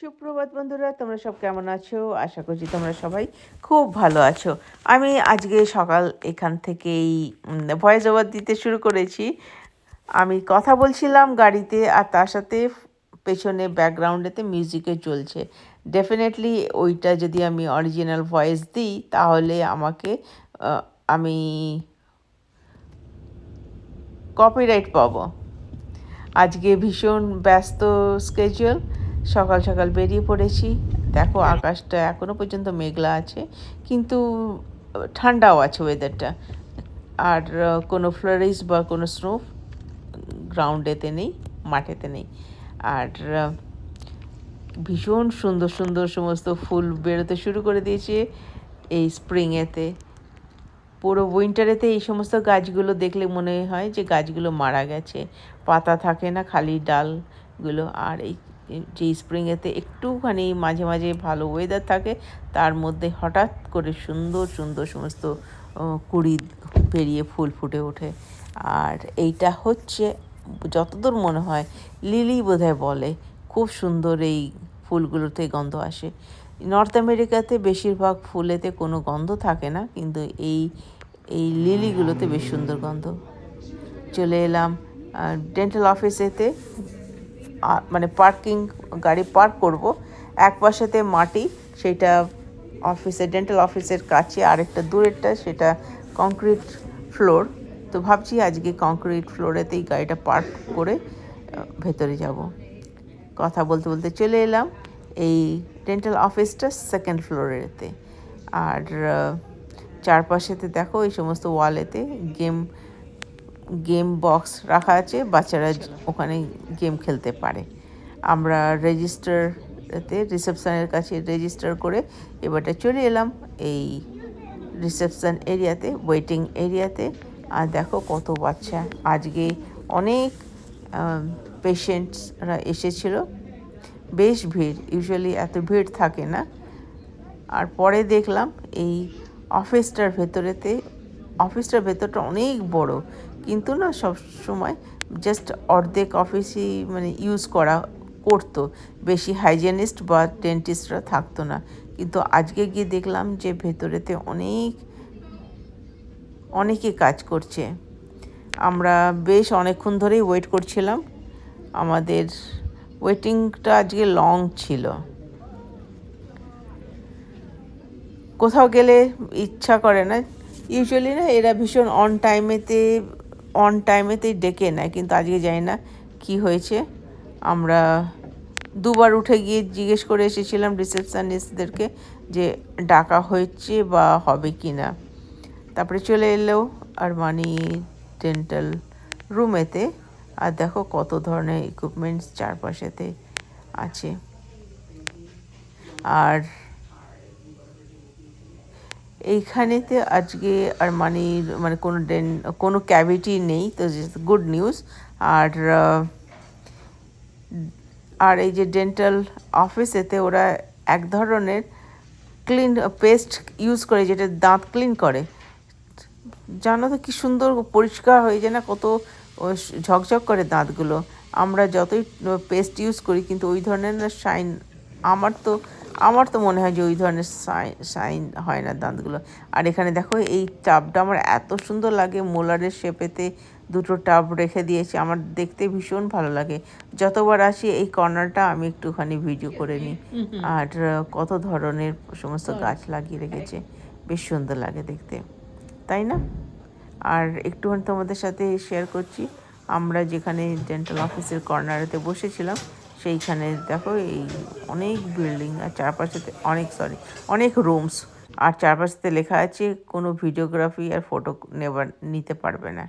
সুপ্রভাত বন্ধুরা, তোমরা সব কেমন আছো? আশা করছি তোমরা সবাই খুব ভালো আছো। আমি আজকে সকাল এখান থেকেই ভয়েস ওভার দিতে শুরু করেছি। আমি কথা বলছিলাম গাড়িতে, আর তার সাথে পেছনে ব্যাকগ্রাউন্ডেতে মিউজিকও চলছে। ডেফিনেটলি ওইটা যদি আমি অরিজিনাল ভয়েস দিই তাহলে আমাকে আমি কপিরাইট পাবো। আজকে ভীষণ ব্যস্ত স্কেজুয়াল, সকাল সকাল বেরিয়ে পড়েছি। দেখো আকাশটা এখনও পর্যন্ত মেঘলা আছে, কিন্তু ঠান্ডাও আছে ওয়েদারটা। আর কোনো ফ্লারিস বা কোনো স্নো গ্রাউন্ডেতে নেই, মাঠেতে নেই। আর ভীষণ সুন্দর সুন্দর সমস্ত ফুল বেরোতে শুরু করে দিয়েছে এই স্প্রিংয়েতে। পুরো উইন্টারেতে এই সমস্ত গাছগুলো দেখলে মনে হয় যে গাছগুলো মারা গেছে, পাতা থাকে না, খালি ডালগুলো। আর এই যে স্প্রিংয়েতে একটুখানি মাঝে মাঝে ভালো ওয়েদার থাকে, তার মধ্যে হঠাৎ করে সুন্দর সুন্দর সমস্ত কুঁড়ি বেরিয়ে ফুল ফুটে ওঠে। আর এইটা হচ্ছে যতদূর মনে হয় লিলি বোধহয় বলে। খুব সুন্দর এই ফুলগুলোতে গন্ধ আসে। নর্থ আমেরিকাতে বেশিরভাগ ফুলেতে কোনো গন্ধ থাকে না, কিন্তু এই এই লিলিগুলোতে বেশ সুন্দর গন্ধ। চলে এলাম ডেন্টাল অফিসেতে, মানে পার্কিং, গাড়ি পার্ক করব। এক পাশেতে মাটি, সেটা অফিসের ডেন্টাল অফিসের কাছে, আরেকটা দূরেরটা সেটা কংক্রিট ফ্লোর। তো ভাবছি আজকে কংক্রিট ফ্লোরেতেই গাড়িটা পার্ক করে ভেতরে যাব। কথা বলতে বলতে চলে এলাম এই ডেন্টাল অফিসটা সেকেন্ড ফ্লোরেতে। আর চারপাশেতে দেখো এই সমস্ত ওয়ালেতে গেম বক্স রাখা আছে, বাচ্চারা ওখানে গেম খেলতে পারে। আমরা রিসেপশনের কাছে রেজিস্টার করে এবারটা চলে এলাম এই রিসেপশন এরিয়াতে, ওয়েটিং এরিয়াতে। আর দেখো কত বাচ্চা, আজকে অনেক পেশেন্টসরা এসেছিল, বেশ ভিড়, ইউজুয়ালি এত ভিড় থাকে না। আর পরে দেখলাম এই অফিসটার ভেতরটা অনেক বড়, কিন্তু না সব সময় জাস্ট অর্ধেক অফিসই মানে ইউজ করতো, বেশি হাইজেনিস্ট বা ডেন্টিস্টরা থাকতো না। কিন্তু আজকে গিয়ে দেখলাম যে ভেতরেতে অনেকে কাজ করছে। আমরা বেশ অনেকক্ষণ ধরেই ওয়েট করছিলাম, আমাদের ওয়েটিংটা আজকে লং ছিল। কোথাও গেলে ইচ্ছা করে না, ইউজুয়ালি না এরা ভীষণ অন টাইমেতেই ডেকে নেয়, কিন্তু আজকে জানি না কি হয়েছে। আমরা দুবার উঠে গিয়ে জিজ্ঞেস করে এসেছিলাম রিসেপশনিস্টদেরকে যে ডাকা হয়েছে বা হবে কি না। তারপরে চলে এলো আরমানি ডেন্টাল রুমেতে। আর দেখো কত ধরনের ইকুইপমেন্টস চারপাশেতে আছে। আর এইখানেতে আজকে মানে কোনো ক্যাভিটি নেই, তো গুড নিউজ। আর আর এই যে ডেন্টাল অফিসেতে ওরা এক ধরনের পেস্ট ইউজ করে, যেটা দাঁত ক্লিন করে। জানো তো কি সুন্দর পরিষ্কার হয়ে যায় না, কত ঝকঝক করে দাঁতগুলো। আমরা যতই পেস্ট ইউজ করি, কিন্তু ওই ধরনের শাইন আমার তো মনে হয় যে ওই ধরনের শাইন হয় না দাঁতগুলো। আর এখানে দেখো এই টাবটা আমার এত সুন্দর লাগে, মোলারের শেপেতে দুটো টাব রেখে দিয়েছে, আমার দেখতে ভীষণ ভালো লাগে। যতবার আসি এই কর্নারটা আমি একটুখানি ভিডিও করে নিই। আর কত ধরনের সমস্ত গাছ লাগিয়ে রেখেছে, বেশ সুন্দর লাগে দেখতে, তাই না? আর একটুখানি তোমাদের সাথে শেয়ার করছি, আমরা যেখানে ডেন্টাল অফিসের কর্নারেতে বসেছিলাম, সেইখানে দেখো এই অনেক বিল্ডিং, আর চারপাশেতে অনেক রুমস। আর চারপাশেতে লেখা আছে কোনো ভিডিওগ্রাফি আর ফটো নিতে পারবে না।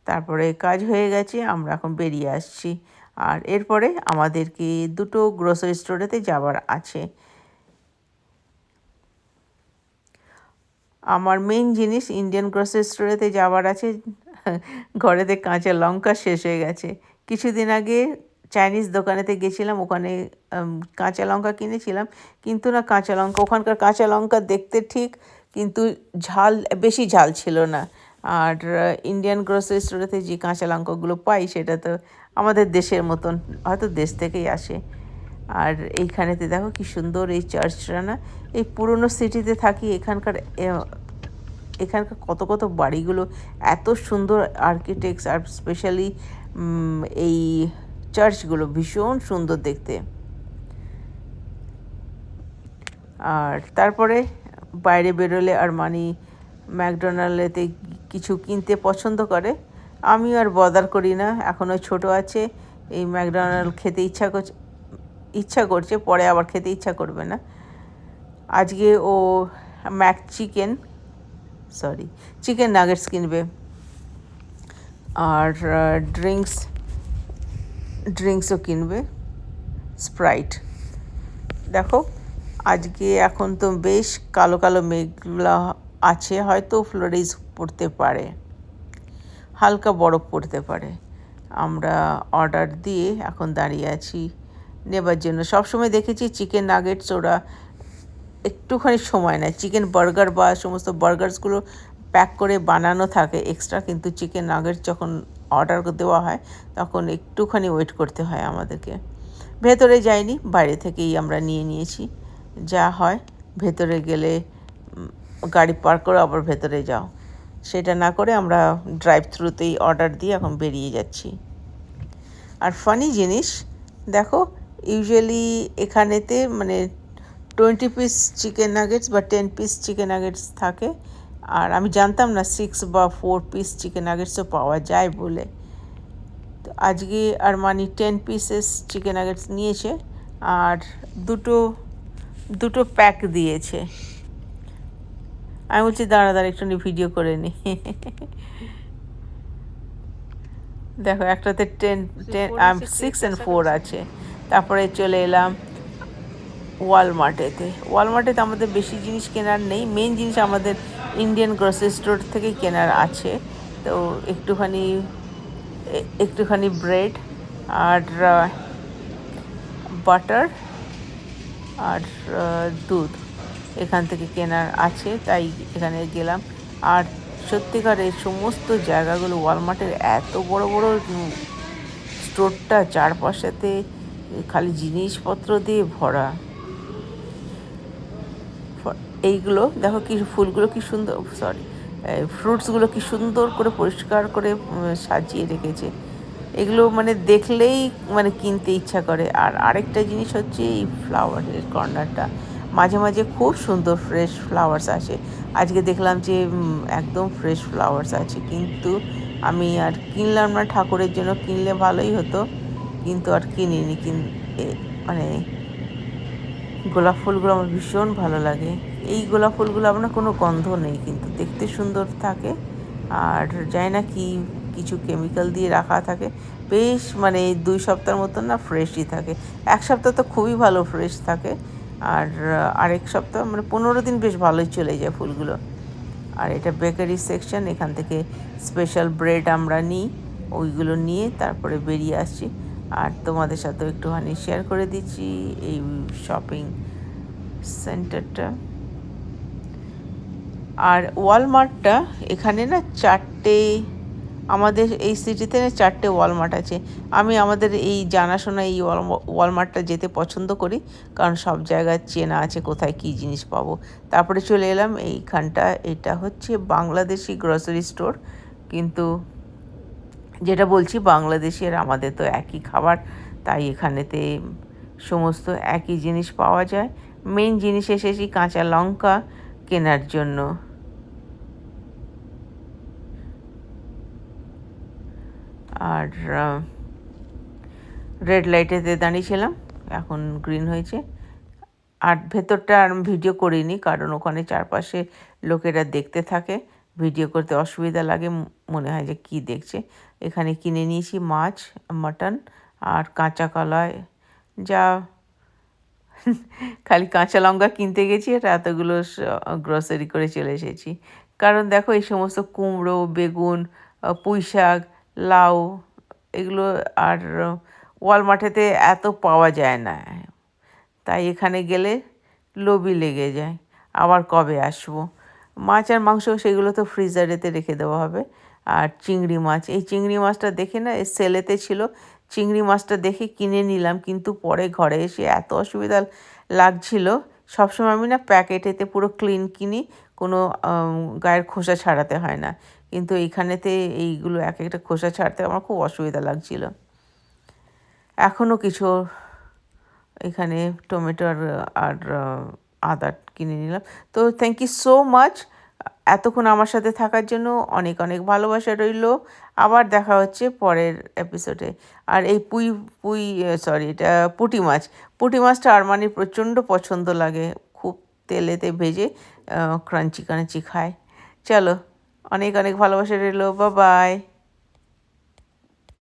তারপরে কাজ হয়ে গেছে, আমরা এখন বেরিয়ে আসছি। আর এরপরে আমাদেরকে দুটো গ্রোসারি স্টোরেতে যাবার আছে। আমার মেইন জিনিস ইন্ডিয়ান গ্রোসারি স্টোরেতে যাওয়ার আছে। ঘরেতে কাঁচা লঙ্কা শেষ হয়ে গেছে। কিছুদিন আগে চাইনিজ দোকানেতে গেছিলাম, ওখানে কাঁচা লঙ্কা কিনেছিলাম, কিন্তু না ওখানকার কাঁচা লঙ্কা দেখতে ঠিক, কিন্তু বেশি ঝাল ছিল না। আর ইন্ডিয়ান গ্রোসারি স্টোরেতে যে কাঁচা লঙ্কাগুলো পাই, সেটা তো আমাদের দেশের মতন, হয়তো দেশ থেকেই আসে। আর এইখানেতে দেখো কি সুন্দর এই চার্চটা না, এই পুরনো সিটিতে থাকি, এখানকার কত কত বাড়িগুলো এত সুন্দর আর্কিটেক্টস, আর স্পেশালি এই চার্চগুলো ভীষণ সুন্দর দেখতে। আর তারপরে বাইরে বেরোলে আরমানি ম্যাকডোনাল্ডেতে কিছু কিনতে পছন্দ করে, আমি আর বদার করি না, এখনও ছোট আছে, এই ম্যাকডোনাল্ড খেতে ইচ্ছা করছে, পরে আবার খেতে ইচ্ছা করবে না। আজকে ও চিকেন নাগেটস কিনবে, আর ড্রিঙ্কসও কিনবে, স্প্রাইট। দেখো আজকে এখন তো বেশ কালো কালো মেঘলা আছে, হয়তো ফ্লোরিজ পড়তে পারে, হালকা বরফ পড়তে পারে। আমরা অর্ডার দিয়ে এখন দাঁড়িয়ে আছি নেবার জন্য। সবসময় দেখেছি চিকেন নাগেটস ওরা একটুখানি সময় নেয়, চিকেন বার্গার বা সমস্ত বার্গার্সগুলো প্যাক করে বানানো থাকে এক্সট্রা, কিন্তু চিকেন নাগেটস যখন অর্ডার দেওয়া হয় তখন একটুখানি ওয়েট করতে হয় আমাদেরকে। ভেতরে যাইনি, বাইরে থেকেই আমরা নিয়েছি। যা হয় ভেতরে গেলে গাড়ি পার্ক করে আবার ভেতরে যাও, সেটা না করে আমরা ড্রাইভ থ্রুতেই অর্ডার দিয়ে এখন বেরিয়ে যাচ্ছি। আর ফানি জিনিস দেখো, ইউজুয়ালি এখানেতে মানে 20 পিস চিকেন নাগেটস বা 10 পিস চিকেন নাগেটস থাকে, আর আমি জানতাম না 6 বা 4 পিস চিকেন নাগেটসও পাওয়া যায় বলে। তো আজকে আরমানি 10 পিসেস চিকেন নাগেটস নিয়েছে, আর দুটো প্যাক দিয়েছে। আমি বলছি দাঁড়া একটু ভিডিও করে নি। দেখো একটাতে 6 and 4 আছে। তারপরে চলে এলাম ওয়ালমার্টেতে আমাদের বেশি জিনিস কেনার নেই, মেন জিনিস আমাদের ইন্ডিয়ান গ্রোসারি স্টোর থেকেই কেনার আছে। তো একটুখানি ব্রেড আর বাটার আর দুধ এখান থেকে কেনার আছে, তাই এখানে গেলাম। আর সত্যিকার এই সমস্ত জায়গাগুলো, ওয়ালমার্টের এত বড় বড় স্টোরটা, চারপাশেতে খালি জিনিসপত্র দিয়ে ভরা। এইগুলো দেখো কি ফুলগুলো কি সুন্দর, ফ্রুটসগুলো কি সুন্দর করে পরিষ্কার করে সাজিয়ে রেখেছে, এগুলো মানে দেখলেই মানে কিনতে ইচ্ছা করে। আর আরেকটা জিনিস হচ্ছে এই ফ্লাওয়ারের কর্নারটা, মাঝে মাঝে খুব সুন্দর ফ্রেশ ফ্লাওয়ার্স আসে। আজকে দেখলাম যে একদম ফ্রেশ ফ্লাওয়ার্স আছে, কিন্তু আমি আর কিনলাম না, ঠাকুরের জন্য কিনলে ভালোই হতো, কিন্তু আর কিনিনি। মানে গোলাপ ফুলগুলো আমার ভীষণ ভালো লাগে। এই গোলাপ ফুলগুলো আপনার কোনো গন্ধ নেই, কিন্তু দেখতে সুন্দর থাকে, আর জানি না কি কিছু কেমিক্যাল দিয়ে রাখা থাকে, বেশ মানে 2 সপ্তাহের মতন না ফ্রেশই থাকে। 1 সপ্তাহ তো খুবই ভালো ফ্রেশ থাকে, আর আরেক সপ্তাহ মানে 15 দিন বেশ ভালোই চলে যায় ফুলগুলো। আর এটা বেকারি সেকশন, এখান থেকে স্পেশাল ব্রেড আমরা নিই, ওইগুলো নিয়ে তারপরে বেরিয়ে আসছি। আর তোমাদের সাথেও একটুখানি শেয়ার করে দিচ্ছি এই শপিং সেন্টারটা। আর ওয়ালমার্টটা এখানে না 4টে, আমাদের এই সিটিতে না 4টে ওয়ালমার্ট আছে। আমি আমাদের এই জানাশোনা এই ওয়ালমার্টটা যেতে পছন্দ করি, কারণ সব জায়গায় চেনা আছে কোথায় কী জিনিস পাবো। তারপরে চলে এলাম এইখানটা, এটা হচ্ছে বাংলাদেশি গ্রসারি স্টোর, কিন্তু যেটা বলছি বাংলাদেশি আর আমাদের তো একই খাবার, তাই এখানেতে সমস্ত একই জিনিস পাওয়া যায়। মেন জিনিস এসেছি কাঁচা লঙ্কা কেনার জন্য। আর রেড লাইটেতে দাঁড়িয়েছিলাম, এখন গ্রিন হয়েছে। আর ভেতরটা আর ভিডিও করিনি, কারণ ওখানে চারপাশে লোকেরা দেখতে থাকে, ভিডিও করতে অসুবিধা লাগে, মনে হয় যে কি দেখছে। এখানে কিনে নিয়েছি মাছ, মাটন আর কাঁচা কলায়, যা খালি কাঁচা লঙ্কা কিনতে গেছি আর এতগুলো গ্রসারি করে চলে এসেছি। কারণ দেখো এই সমস্ত কুমড়ো, বেগুন, পুঁই শাক, লাউ, এগুলো আর ওয়ালমার্টেতে এত পাওয়া যায় না, তাই এখানে গেলে লোভই লেগে যায়, আবার কবে আসবো। মাছ আর মাংস সেগুলো তো ফ্রিজারেতে রেখে দেওয়া হবে। আর চিংড়ি মাছ, এই চিংড়ি মাছটা দেখে না সেলেতে ছিল, চিংড়ি মাছটা দেখে কিনে নিলাম, কিন্তু পরে ঘরে এসে এত অসুবিধা লাগছিল। সবসময় আমি না প্যাকেটেতে পুরো ক্লিন কিনি, কোনো গায়ের খোসা ছাড়াতে হয় না, কিন্তু এইখানেতে এইগুলো এক একটা খোসা ছাড়তে আমার খুব অসুবিধা লাগছিল। এখনও কিছু এখানে টমেটো আর আদা কিনে নিলাম। তো থ্যাংক ইউ সো মাচ এতক্ষণ আমার সাথে থাকার জন্য। অনেক অনেক ভালোবাসা রইল। আবার দেখা হচ্ছে পরের এপিসোডে। আর এই এটা পুঁটি মাছটা আরমানির প্রচণ্ড পছন্দ লাগে, খুব তেলেতে ভেজে ক্রাঞ্চি ক্রাঞ্চি খায়। চলো, অনেক অনেক ভালোবাসা রইল। Bye bye.